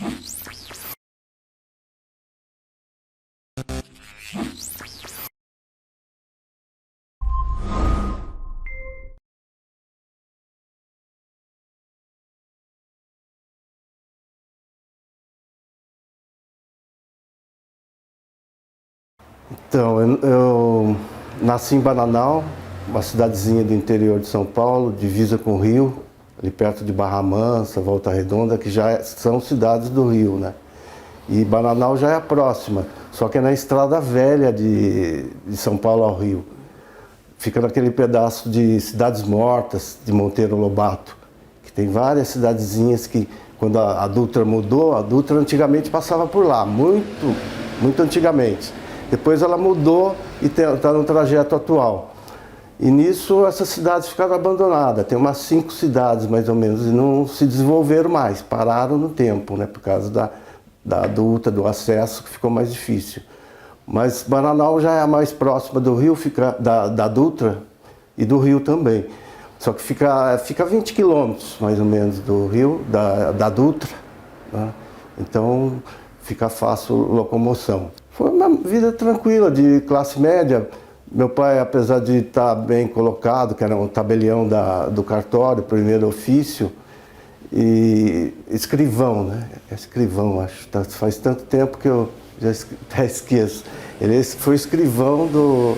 Então, eu nasci em Bananal, uma cidadezinha do interior de São Paulo, divisa com o Rio, ali perto de Barra Mansa, Volta Redonda, que já são cidades do Rio, né? E Bananal já é a próxima, só que é na estrada velha de São Paulo ao Rio. Fica naquele pedaço de Cidades Mortas, de Monteiro Lobato, que tem várias cidadezinhas que, quando a Dutra mudou, a Dutra antigamente passava por lá, muito antigamente. Depois ela mudou e está no trajeto atual. E nisso essas cidades ficaram abandonadas. Tem umas 5 cidades mais ou menos e não se desenvolveram mais, pararam no tempo, né, por causa da Dutra, do acesso, que ficou mais difícil. Mas Bananal já é a mais próxima do Rio, fica da Dutra e do Rio também. Só que fica 20 quilômetros mais ou menos do Rio, da Dutra, né? Então fica fácil locomoção. Foi uma vida tranquila, de classe média. Meu pai, apesar de estar bem colocado, que era um tabelião do cartório, primeiro ofício, e escrivão, né? Escrivão, acho. Faz tanto tempo que eu já até esqueço. Ele foi escrivão do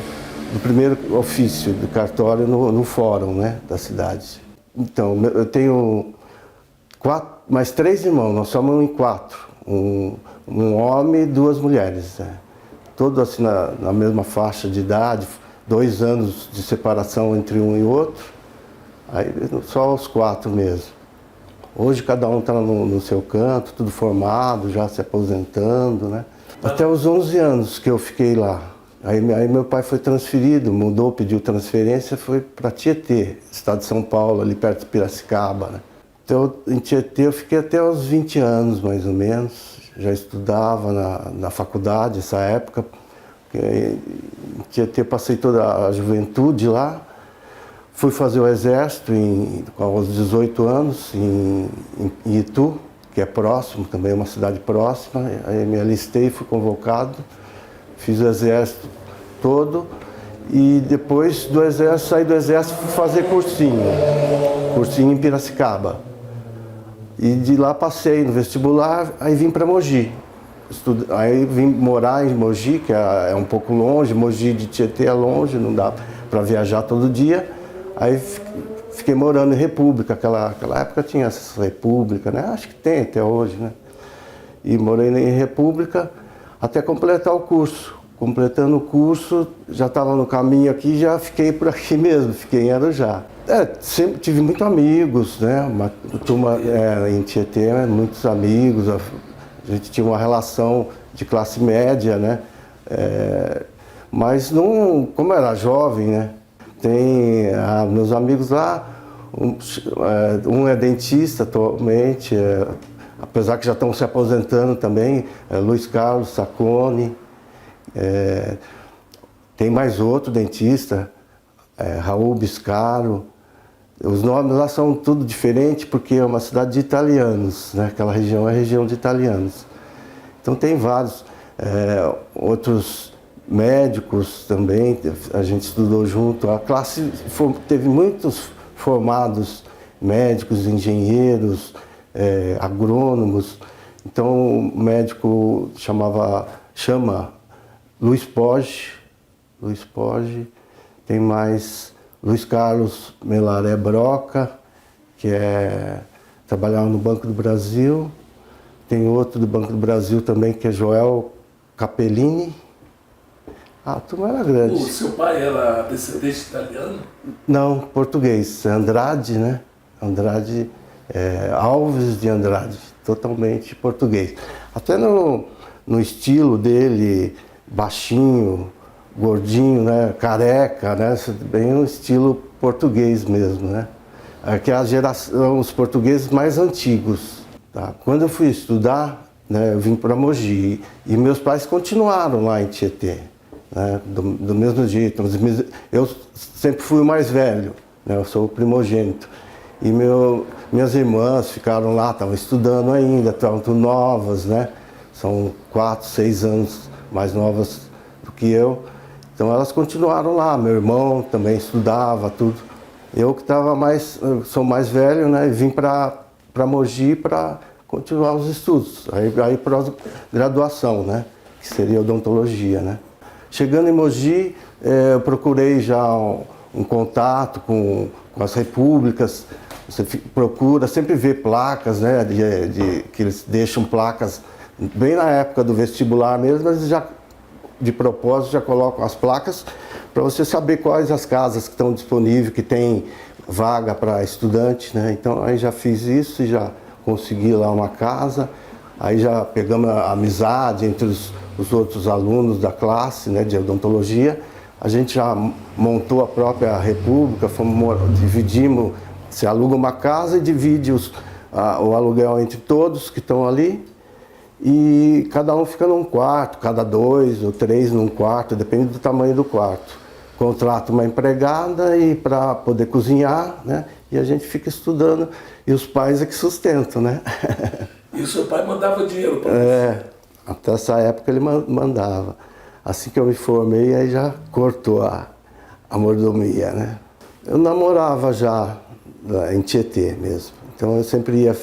primeiro ofício do cartório no fórum, né, da cidade. Então, eu tenho mais 3 irmãos, nós somos em 4. Um homem e 2 mulheres, né? Todos assim na mesma faixa de idade, 2 anos de separação entre um e outro, aí só os 4 mesmo. Hoje cada um está no seu canto, tudo formado, já se aposentando, né? Até os 11 anos que eu fiquei lá. Aí meu pai foi transferido, mudou, pediu transferência, foi para Tietê, estado de São Paulo, ali perto de Piracicaba, né? Então, em Tietê eu fiquei até os 20 anos, mais ou menos. Já estudava na faculdade, nessa época. Em Tietê passei toda a juventude lá. Fui fazer o exército aos 18 anos, em Itu, que é próximo, também é uma cidade próxima. Aí me alistei, fui convocado, fiz o exército todo. E depois do exército, saí do exército, fui fazer cursinho em Piracicaba. E de lá passei no vestibular, aí vim para Mogi. Aí vim morar em Mogi, que é um pouco longe, Mogi de Tietê é longe, não dá para viajar todo dia. Aí fiquei morando em República, aquela época tinha essa República, né? Acho que tem até hoje, né? E morei em República até completar o curso. Completando o curso, já estava no caminho aqui, já fiquei por aqui mesmo, fiquei em Arujá. Sempre tive muitos amigos, né? Uma turma em Tietê, muitos amigos, a gente tinha uma relação de classe média, né? Mas não, como eu era jovem, né? Tem meus amigos lá, um é dentista atualmente, apesar que já estão se aposentando também, Luiz Carlos Sacconi. Tem mais outro dentista, Raul Biscaro. Os nomes lá são tudo diferentes porque é uma cidade de italianos, né? Aquela região é região de italianos. Então tem vários outros médicos também, a gente estudou junto. A classe teve muitos formados médicos, engenheiros, agrônomos. Então o médico chama Luiz Poggi, tem mais Luiz Carlos Melaré Broca, que trabalhava no Banco do Brasil. Tem outro do Banco do Brasil também, que é Joel Capellini. A turma era grande. O seu pai era descendente italiano? Não, português. Andrade, né? Andrade, Alves de Andrade, totalmente português. Até no estilo dele, baixinho, gordinho, né, careca, né, bem um estilo português mesmo, né. Aqui é a geração, os portugueses mais antigos, tá? Quando eu fui estudar, né, eu vim para Mogi e meus pais continuaram lá em Tietê, né, do mesmo jeito. Eu sempre fui o mais velho, né, eu sou o primogênito. E minhas irmãs ficaram lá, estavam estudando ainda, estavam tudo novas, né? São 4, 6 anos mais novas do que eu. Então elas continuaram lá, meu irmão também estudava, tudo. Eu que sou mais velho, né? E vim para Mogi para continuar os estudos. Aí pós-graduação, né? Que seria odontologia, né? Chegando em Mogi, eu procurei já um contato com as repúblicas. Você procura sempre ver placas, né? Que eles deixam placas bem na época do vestibular mesmo, mas já de propósito já colocam as placas para você saber quais as casas que estão disponíveis, que tem vaga para estudante, né? Então aí já fiz isso e já consegui lá uma casa. Aí já pegamos a amizade entre os outros alunos da classe, né, de odontologia. A gente já montou a própria república, dividimos, se aluga uma casa e divide o aluguel entre todos que estão ali. E cada um fica num quarto, cada 2 ou 3 num quarto, depende do tamanho do quarto. Contrata uma empregada e para poder cozinhar, né? E a gente fica estudando e os pais é que sustentam, né? E o seu pai mandava dinheiro para você? Até essa época ele mandava. Assim que eu me formei, aí já cortou a mordomia, né? Eu namorava já em Tietê mesmo. Então eu sempre ia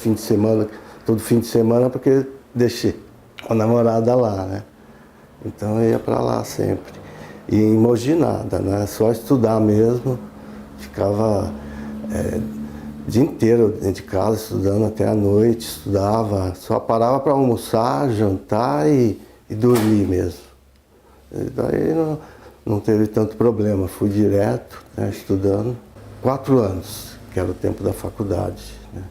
todo fim de semana, porque deixei a namorada lá, né? Então eu ia para lá sempre. E em Mogi nada, né? Só estudar mesmo. Ficava o dia inteiro dentro de casa estudando até a noite, estudava. Só parava para almoçar, jantar e dormir mesmo. E daí não teve tanto problema. Fui direto, né, estudando. 4 anos, que era o tempo da faculdade, né?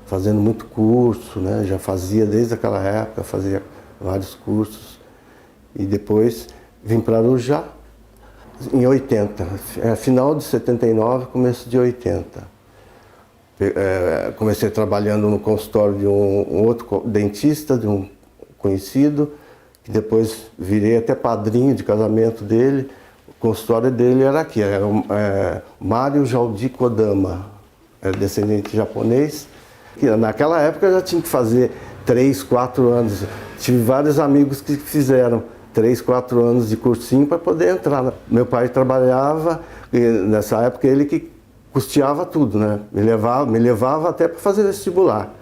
Fazendo muito curso, né? Já fazia desde aquela época, fazia vários cursos. E depois vim para Arujá em 80, final de 79, começo de 80. Comecei trabalhando no consultório de um outro dentista, de um conhecido, que depois virei até padrinho de casamento dele. O consultório dele era aqui, era Mário Jaldi Kodama, era descendente japonês. Naquela época eu já tinha que fazer 3, 4 anos. Tive vários amigos que fizeram 3, 4 anos de cursinho para poder entrar. Meu pai trabalhava, e nessa época ele que custeava tudo, né? Me levava até para fazer vestibular.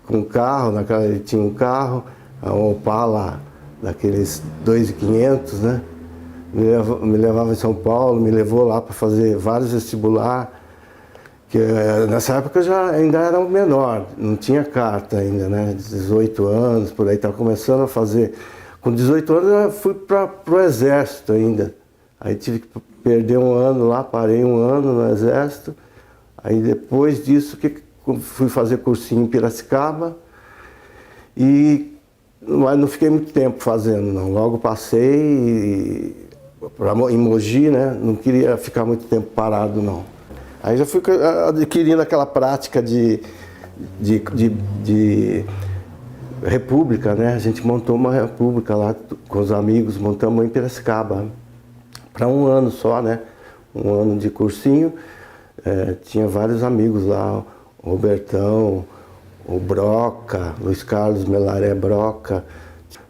Com carro, ele tinha um carro, um Opala, daqueles 2.500, né? Me levava em São Paulo, me levou lá para fazer vários vestibular. Que nessa época eu ainda era menor, não tinha carta ainda, né? 18 anos, por aí, estava começando a fazer. Com 18 anos eu fui para o exército ainda. Aí tive que perder um ano lá, parei um ano no exército. Aí depois disso fui fazer cursinho em Piracicaba. Mas não fiquei muito tempo fazendo, não. Logo passei em Mogi, né? Não queria ficar muito tempo parado, não. Aí já fui adquirindo aquela prática de república, né? A gente montou uma república lá com os amigos, montamos em Piracicaba. Para um ano só, né? Um ano de cursinho. Tinha vários amigos lá, o Robertão, o Broca, Luiz Carlos Melaré Broca.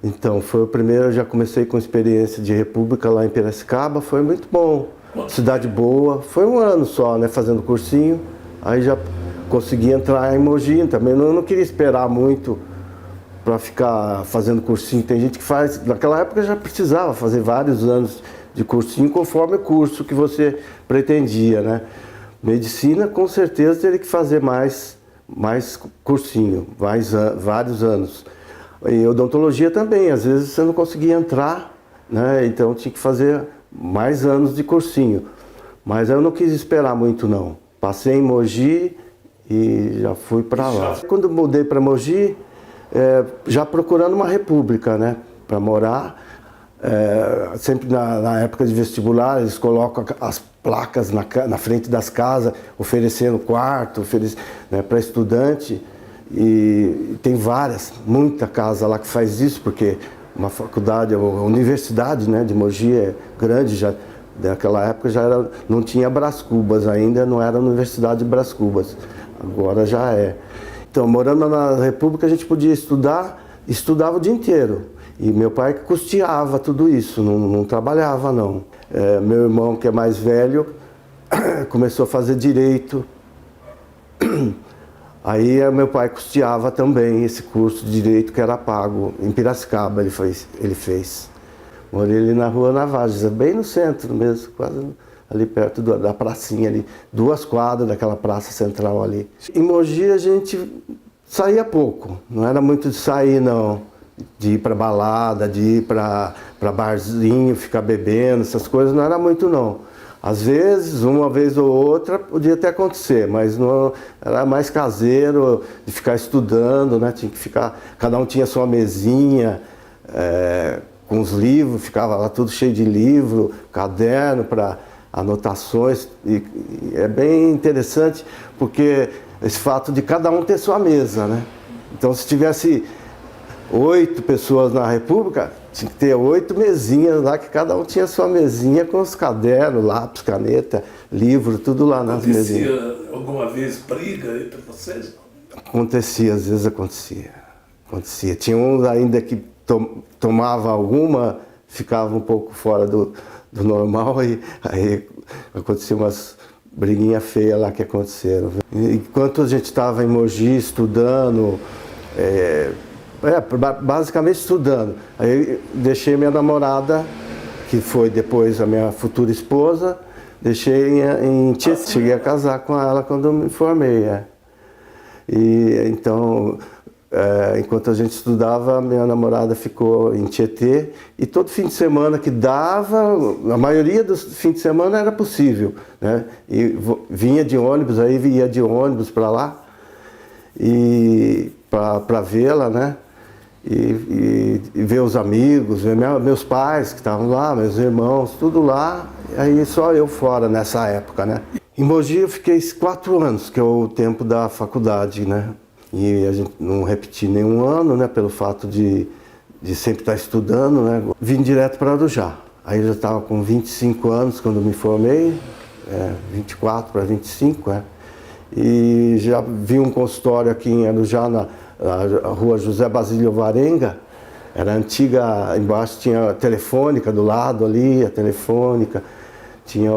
Então, foi o primeiro, eu já comecei com experiência de república lá em Piracicaba, foi muito bom. Cidade boa, foi um ano só, né, fazendo cursinho. Aí já consegui entrar em Mogi também, eu não queria esperar muito para ficar fazendo cursinho. Tem gente que faz, naquela época já precisava fazer vários anos de cursinho conforme o curso que você pretendia, né? Medicina, com certeza, teria que fazer mais cursinho, vários anos. E odontologia também, às vezes você não conseguia entrar, né? Então tinha que fazer mais anos de cursinho. Mas eu não quis esperar muito, não. Passei em Mogi e já fui para lá. Quando mudei para Mogi, já procurando uma república, né, para morar. Sempre na época de vestibular, eles colocam as placas na frente das casas, oferecendo quarto, né, para estudante. E tem muita casa lá que faz isso, porque uma faculdade, uma universidade, né, de Mogi é grande, já Naquela época não tinha Brás Cubas ainda, não era a Universidade de Brás Cubas, agora já é. Então, morando na República, a gente podia estudar, estudava o dia inteiro. E meu pai custeava tudo isso, não trabalhava não. Meu irmão, que é mais velho, começou a fazer direito. Aí meu pai custeava também esse curso de direito que era pago. Em Piracicaba ele fez. Morei ali na Rua Navajas, bem no centro mesmo, quase ali perto da pracinha ali, 2 quadras daquela praça central ali. Em Mogi a gente saía pouco, não era muito de sair não, de ir para balada, de ir para barzinho, ficar bebendo, essas coisas não era muito não. Às vezes, uma vez ou outra, podia até acontecer, mas não era mais caseiro, de ficar estudando, né? Tinha que ficar, cada um tinha sua mesinha, com os livros, ficava lá tudo cheio de livro, caderno para anotações, e é bem interessante porque esse fato de cada um ter sua mesa, né? Então, se tivesse 8 pessoas na República, tinha que ter 8 mesinhas lá, que cada um tinha sua mesinha com os cadernos, lápis, caneta, livro, tudo lá nas mesinhas. Acontecia alguma vez briga entre vocês? Acontecia, às vezes acontecia. Tinha uns ainda que tomava alguma, ficava um pouco fora do normal, e aí acontecia umas briguinhas feias lá que aconteceram. Enquanto a gente estava em Mogi estudando, basicamente estudando, aí deixei minha namorada, que foi depois a minha futura esposa, deixei em Tietê, cheguei a casar com ela quando eu me formei. E então, enquanto a gente estudava, minha namorada ficou em Tietê, e todo fim de semana que dava, a maioria dos fins de semana era possível, né? E vinha de ônibus, aí ia de ônibus para lá, e para vê-la, né? E ver os amigos, ver meus pais que estavam lá, meus irmãos, tudo lá, e aí só eu fora nessa época, né? Em Mogi eu fiquei 4 anos, que é o tempo da faculdade, né? E a gente não repeti nenhum ano, né? Pelo fato de sempre estar estudando, né? Vim direto para Arujá. Aí eu já estava com 25 anos quando me formei, 24 para 25, E já vi um consultório aqui em Arujá, na Rua José Basílio Varenga. Era antiga, embaixo tinha a telefônica do lado ali, a telefônica. Tinha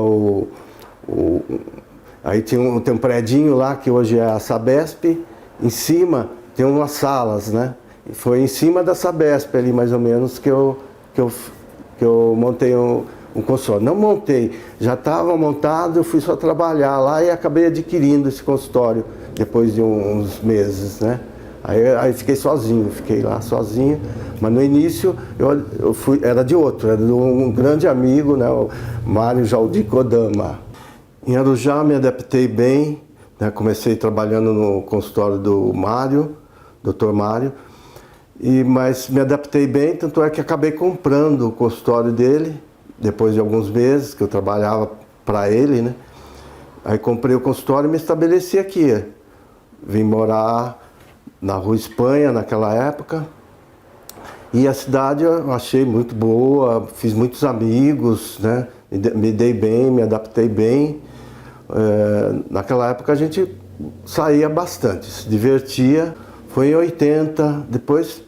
aí tem um predinho lá, que hoje é a Sabesp. Em cima tem umas salas, né? E foi em cima da Sabesp ali, mais ou menos, que eu montei um consultório. Não montei, já estava montado, eu fui só trabalhar lá e acabei adquirindo esse consultório depois de uns meses, né? Aí fiquei sozinho, fiquei lá sozinho, mas no início era de outro, era de um grande amigo, né? O Mário Jaldi Kodama. Em Arujá me adaptei bem, né? Comecei trabalhando no consultório do Mário, Dr. Mário, mas me adaptei bem, tanto é que acabei comprando o consultório dele, depois de alguns meses que eu trabalhava para ele, né? Aí comprei o consultório e me estabeleci aqui. Vim morar na Rua Espanha naquela época. E a cidade eu achei muito boa, fiz muitos amigos, né? Me dei bem, me adaptei bem. Naquela época a gente saía bastante, se divertia. Foi em 80, depois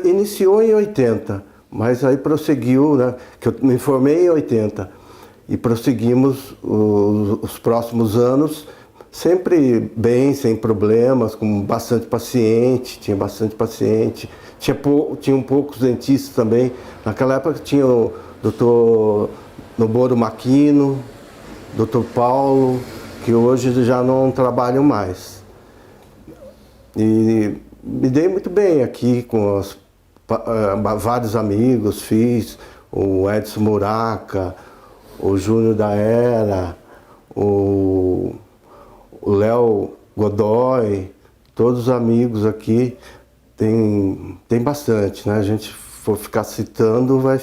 iniciou em 80, mas aí prosseguiu, né? Que eu me formei em 80 e prosseguimos os próximos anos sempre bem, sem problemas, com bastante paciente, tinha bastante paciente. Tinham poucos dentistas também. Naquela época tinha o Dr. Noboro Maquino, Dr. Paulo, que hoje já não trabalham mais. E me dei muito bem aqui com vários amigos, fiz o Edson Muraca, o Júnior da Era, o Léo Godoy, todos os amigos aqui. Tem bastante, né? A gente for ficar citando, vai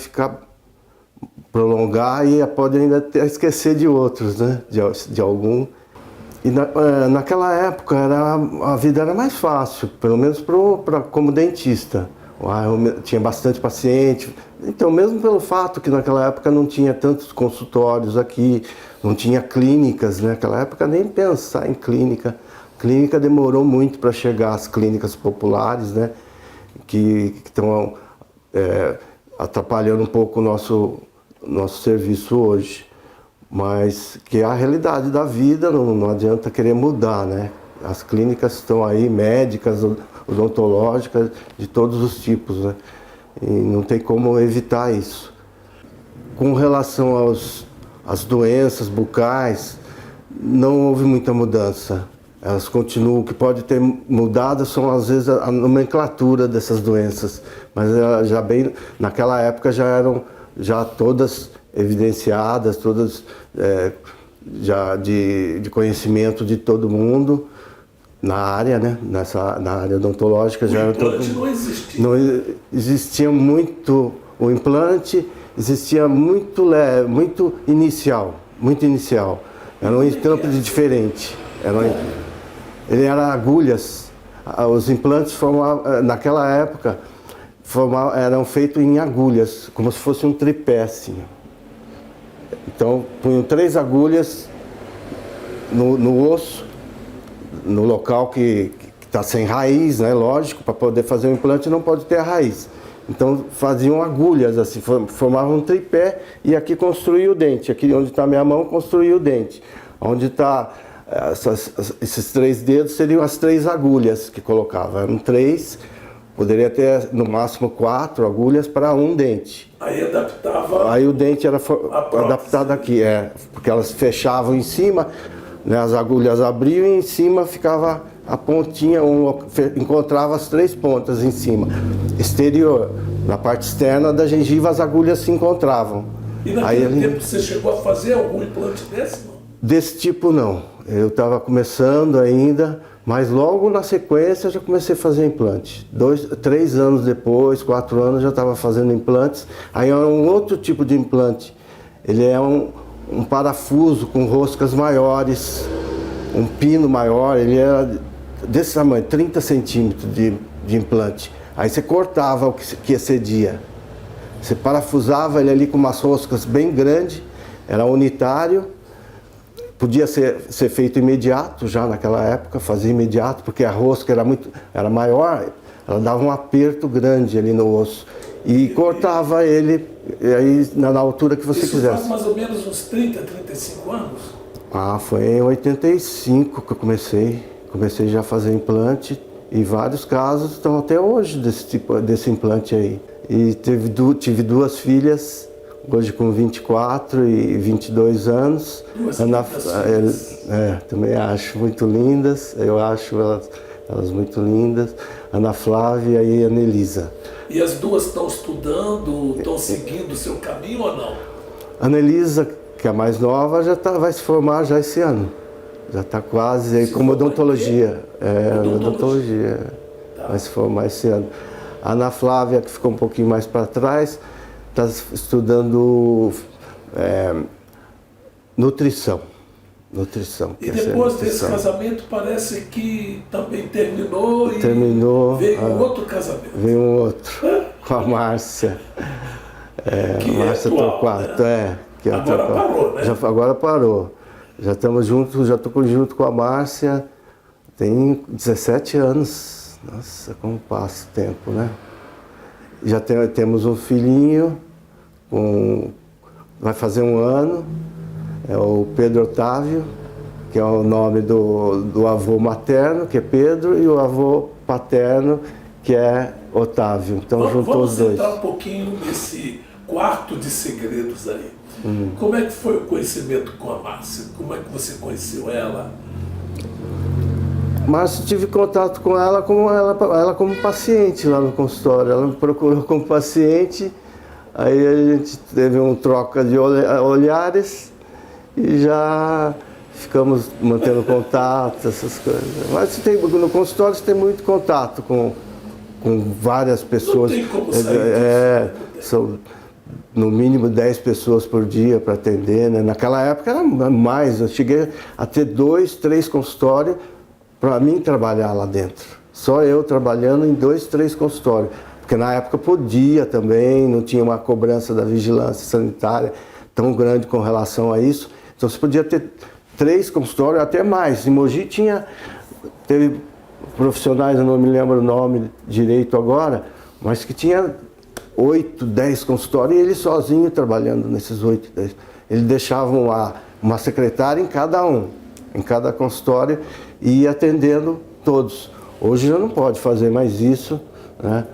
prolongar e pode ainda esquecer de outros, né? De algum. E naquela época a vida era mais fácil, pelo menos como dentista. Tinha bastante paciente. Então, mesmo pelo fato que naquela época não tinha tantos consultórios aqui, não tinha clínicas, né? Naquela época nem pensar em clínica. Clínica demorou muito para chegar às clínicas populares, né? Que estão atrapalhando um pouco o nosso serviço hoje. Mas que é a realidade da vida, não adianta querer mudar, né? As clínicas estão aí, médicas, odontológicas, de todos os tipos, né? E não tem como evitar isso. Com relação às doenças bucais, não houve muita mudança. Elas continuam, o que pode ter mudado são às vezes a nomenclatura dessas doenças, mas já bem, naquela época já eram todas evidenciadas, todas já de conhecimento de todo mundo na área, né? Na área odontológica já era todo. Não existia. Não existia muito o implante, existia muito leve, muito inicial. Era um implante diferente. Ele era agulhas. Os implantes naquela época eram feitos em agulhas, como se fosse um tripé assim. Então punham 3 agulhas no osso, no local que está sem raiz, né? Lógico, para poder fazer um implante não pode ter a raiz. Então faziam agulhas assim, formavam um tripé e aqui construía o dente. Aqui onde está a minha mão construía o dente. Onde está esses 3 dedos seriam as 3 agulhas que colocava. Eram 3, poderia ter no máximo 4 agulhas para um dente. Aí adaptava. Aí o dente era adaptado aqui, porque elas fechavam em cima, né, as agulhas abriam e em cima ficava a pontinha, encontrava as 3 pontas em cima. Exterior, na parte externa da gengiva as agulhas se encontravam. E naquele tempo você chegou a fazer algum implante desse? Não? Desse tipo não. Eu estava começando ainda, mas logo na sequência eu já comecei a fazer implante. 3 anos depois, 4 anos já estava fazendo implantes. Aí é um outro tipo de implante. Ele é um parafuso com roscas maiores, um pino maior, ele era desse tamanho, 30 centímetros de implante. Aí você cortava o que excedia. Você parafusava ele ali com umas roscas bem grandes, era unitário, podia ser feito imediato já naquela época, fazia imediato, porque a rosca era maior, ela dava um aperto grande ali no osso. E cortava ele aí na altura que você quisesse. Isso faz mais ou menos uns 30, 35 anos? Foi em 85 que eu comecei já a fazer implante, e vários casos estão até hoje desse implante aí. E tive 2 filhas, hoje com 24 e 22 anos. Também acho muito lindas, eu acho elas muito lindas, Ana Flávia e a Anelisa. E as duas estão estudando, estão seguindo o seu caminho ou não? A Anelisa, que é a mais nova, vai se formar já esse ano. Já está quase aí como odontologia. Odontologia. Tá. Vai se formar esse ano. A Ana Flávia, que ficou um pouquinho mais para trás, está estudando nutrição. E depois desse casamento parece que também terminou e veio um outro casamento. Veio um outro, com a Márcia. Que a Márcia Torquato, que agora parou, né? Agora parou. Já estamos juntos, já estou junto com a Márcia, tem 17 anos. Nossa, como passa o tempo, né? Já temos um filhinho, vai fazer 1 ano, é o Pedro Otávio, que é o nome do avô materno, que é Pedro, e o avô paterno, que é Otávio. Então juntou os dois. Vamos entrar um pouquinho nesse quarto de segredos aí. Como é que foi o conhecimento com a Márcia? Como é que você conheceu ela? Márcia, tive contato com ela como paciente lá no consultório. Ela me procurou como paciente, aí a gente teve uma troca de olhares e já ficamos mantendo contato, essas coisas. Mas no consultório você tem muito contato com várias pessoas. Não tem como sair disso. São no mínimo 10 pessoas por dia para atender, né? Naquela época era mais, eu cheguei a ter 2, 3 consultórios para mim trabalhar lá dentro. Só eu trabalhando em 2, 3 consultórios. Porque na época podia também, não tinha uma cobrança da vigilância sanitária tão grande com relação a isso. Então você podia ter 3 consultórios, até mais. Em Mogi teve profissionais, eu não me lembro o nome direito agora, mas que tinha 8, 10 consultórios e ele sozinho trabalhando nesses 8, 10. Ele deixava uma secretária em cada consultório e ia atendendo todos. Hoje já não pode fazer mais isso, né?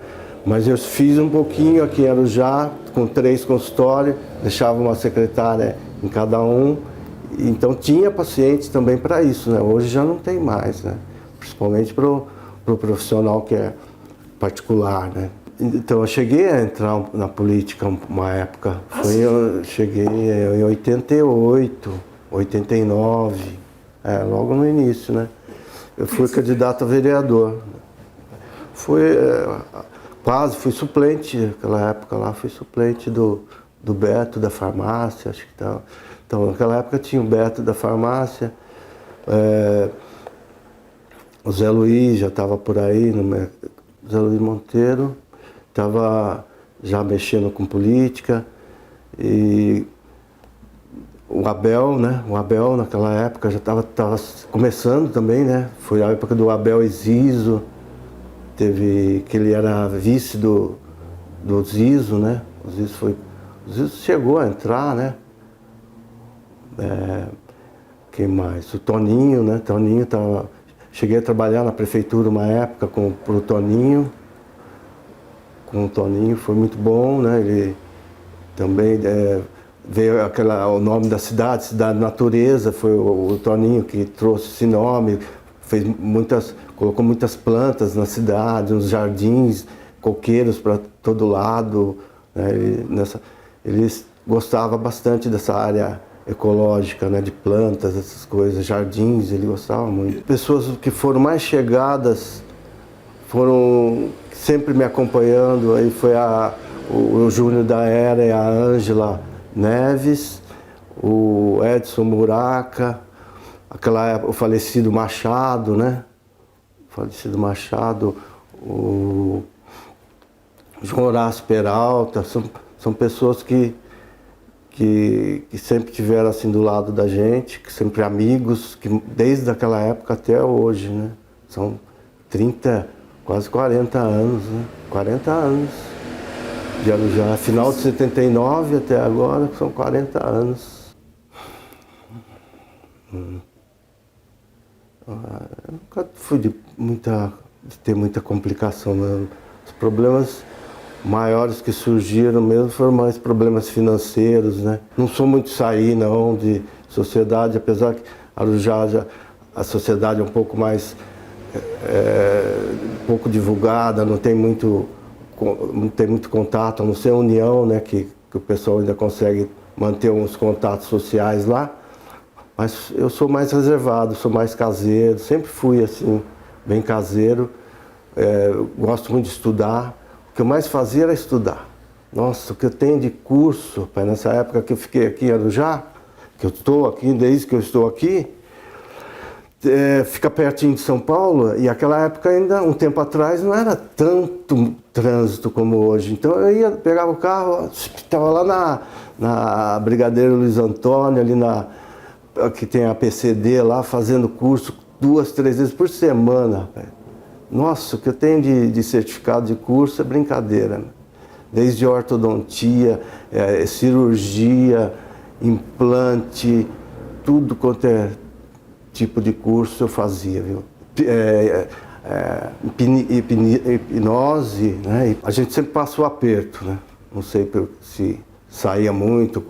Mas eu fiz um pouquinho aqui em Arujá, com 3 consultórios, deixava uma secretária em cada um. Então tinha pacientes também para isso, né? Hoje já não tem mais, né? Principalmente para o profissional que é particular, né? Então eu cheguei a entrar na política uma época, eu cheguei em 88, 89, logo no início, né? Eu fui candidato a vereador. Quase fui suplente, naquela época lá, fui suplente do Beto da farmácia, acho que tal. Então naquela época tinha o Beto da farmácia, o Zé Luiz já estava por aí, Zé Luiz Monteiro, estava já mexendo com política, e o Abel, né? O Abel naquela época já estava começando também, né? Foi a época do Abel Zizo, que ele era vice do Zizo, né? O Zizo chegou a entrar, né? Quem mais? O Toninho, né? Cheguei a trabalhar na prefeitura uma época pro Toninho. Com o Toninho foi muito bom, né? Ele também veio o nome da cidade, Cidade Natureza, foi o Toninho que trouxe esse nome, colocou muitas plantas na cidade, uns jardins, coqueiros para todo lado, né? Ele gostava bastante dessa área ecológica, né? De plantas, essas coisas, jardins, ele gostava muito. Pessoas que foram mais chegadas, foram sempre me acompanhando, aí foi o Júnior da Era e a Ângela Neves, o Edson Muraca, aquela época, o falecido Machado, né? O falecido Machado, o João Horácio Peralta, são pessoas que sempre tiveram assim do lado da gente, que sempre amigos, que desde aquela época até hoje, né? São 30, quase 40 anos, né? 40 anos de Arujá. Final de 79 até agora, são 40 anos. Eu nunca fui de ter muita complicação, né? Os problemas maiores que surgiram mesmo foram mais problemas financeiros, né? Não sou muito sair, não, de sociedade, apesar que Arujá, a sociedade é um pouco mais um pouco divulgada, não tem muito contato, a não ser a União, né, que o pessoal ainda consegue manter uns contatos sociais lá, mas eu sou mais reservado, sou mais caseiro, sempre fui assim, bem caseiro, gosto muito de estudar, o que eu mais fazia era estudar. Nossa, o que eu tenho de curso, pai, nessa época que eu fiquei aqui em Arujá, que eu estou aqui, desde que eu estou aqui, fica pertinho de São Paulo, e aquela época ainda, um tempo atrás, não era tanto trânsito como hoje. Então eu pegava o carro, estava lá na Brigadeiro Luiz Antônio, ali que tem a PCD lá, fazendo curso 2, 3 vezes por semana. Nossa, o que eu tenho de certificado de curso é brincadeira, né? Desde ortodontia, cirurgia, implante, tudo quanto é tipo de curso eu fazia, viu? Hipnose, né? A gente sempre passou aperto, né? Não sei se saía muito,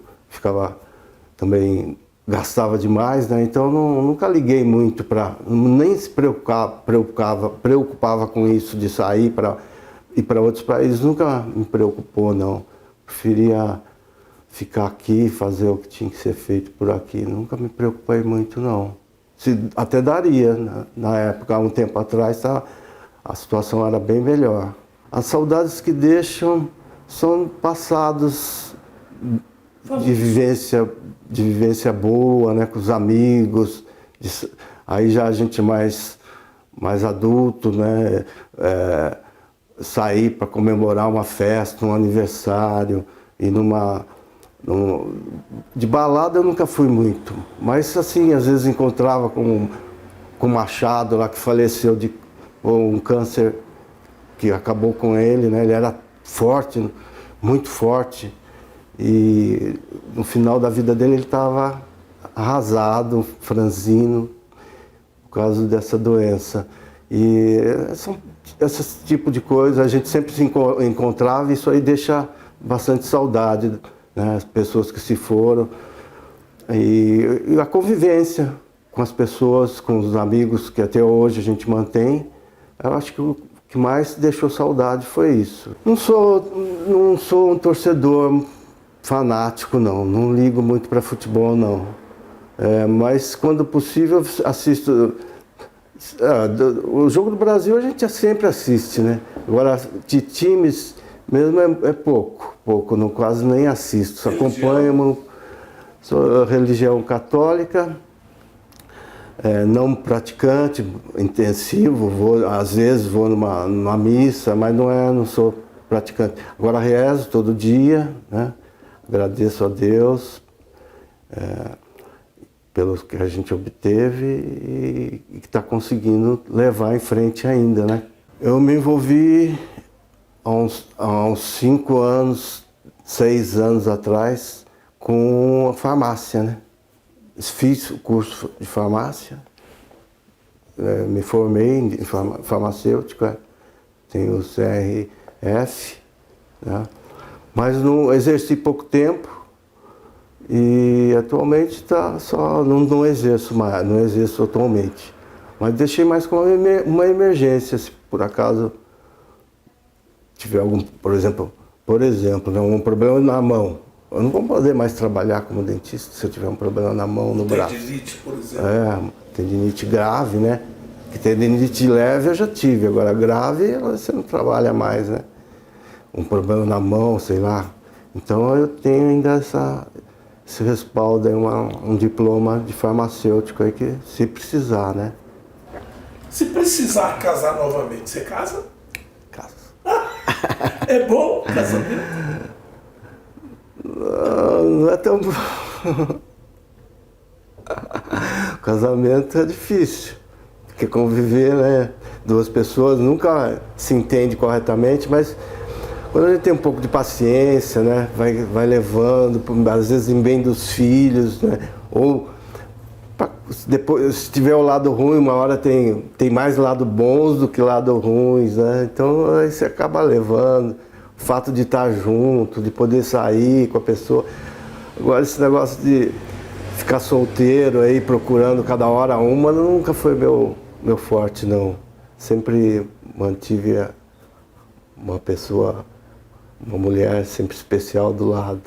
também gastava demais, né? Então nunca liguei muito nem se preocupava com isso de sair para ir para outros países, nunca me preocupou, não. Preferia ficar aqui, fazer o que tinha que ser feito por aqui, nunca me preocupei muito, não. Até daria, na época, há um tempo atrás, a situação era bem melhor. As saudades que deixam são passados de vivência boa, né, com os amigos, aí já a gente mais adulto, né, sair para comemorar uma festa, um aniversário, e de balada eu nunca fui muito, mas assim, às vezes encontrava com o Machado lá, que faleceu de um câncer que acabou com ele, né? Ele era forte, muito forte, e no final da vida dele ele estava arrasado, franzino, por causa dessa doença. E esse tipo de coisa a gente sempre se encontrava, e isso aí deixa bastante saudade, né? As pessoas que se foram, e a convivência com as pessoas, com os amigos que até hoje a gente mantém. Eu acho que o que mais deixou saudade foi isso. Não sou um torcedor fanático, não ligo muito para futebol, não. Mas quando possível assisto. O Jogo do Brasil a gente sempre assiste, né? Agora, de times mesmo é pouco, não, quase nem assisto. Só acompanho, sou religião católica, não praticante, intensivo, às vezes vou numa missa, mas não sou praticante. Agora rezo todo dia, né? Agradeço a Deus pelo que a gente obteve e que está conseguindo levar em frente ainda, né? Eu me envolvi há uns 5 anos, 6 anos atrás, com a farmácia, né? Fiz o curso de farmácia, me formei em farmacêutica, tenho o CRF, né? Mas não exerci pouco tempo e atualmente não exerço mais, não exerço atualmente. Mas deixei mais como uma emergência, se por acaso tiver algum, por exemplo, né, um problema na mão. Eu não vou poder mais trabalhar como dentista se eu tiver um problema na mão, no braço. Tendinite, por exemplo. Tendinite grave, né? Que tendinite leve eu já tive, agora grave você não trabalha mais, né? Um problema na mão, sei lá. Então eu tenho ainda esse respaldo, aí, um diploma de farmacêutico aí que se precisar, né? Se precisar casar novamente, você casa? Caso. É bom o casamento? Não é tão bom. O casamento é difícil, porque conviver, né? 2 pessoas nunca se entende corretamente, mas quando a gente tem um pouco de paciência, né? Vai levando, às vezes em bem dos filhos, né? Ou depois, se tiver o lado ruim, uma hora tem mais lado bons do que lado ruins, né? Então aí você acaba levando. O fato de estar junto, de poder sair com a pessoa. Agora esse negócio de ficar solteiro aí, procurando cada hora uma, nunca foi meu forte, não. Sempre mantive uma mulher sempre especial do lado.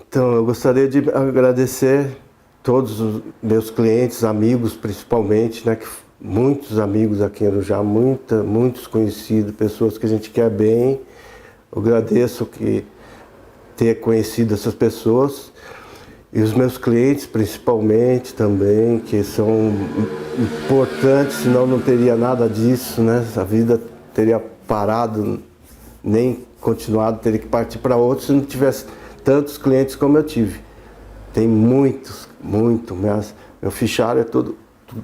Então eu gostaria de agradecer todos os meus clientes, amigos principalmente, né? Muitos amigos aqui em Arujá, muitos conhecidos, pessoas que a gente quer bem. Eu agradeço ter conhecido essas pessoas e os meus clientes principalmente também, que são importantes, senão não teria nada disso, né? A vida teria parado, nem continuado, teria que partir para outros se não tivesse tantos clientes como eu tive. Tem muito, meu fichário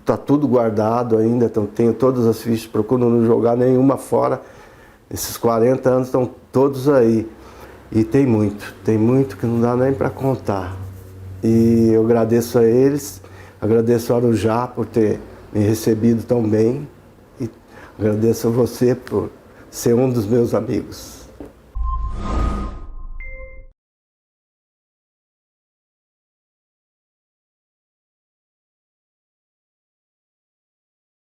tá tudo guardado ainda, então tenho todas as fichas, procuro não jogar nenhuma fora. Esses 40 anos estão todos aí. E tem muito que não dá nem para contar. E eu agradeço a eles, agradeço a Arujá por ter me recebido tão bem. E agradeço a você por ser um dos meus amigos.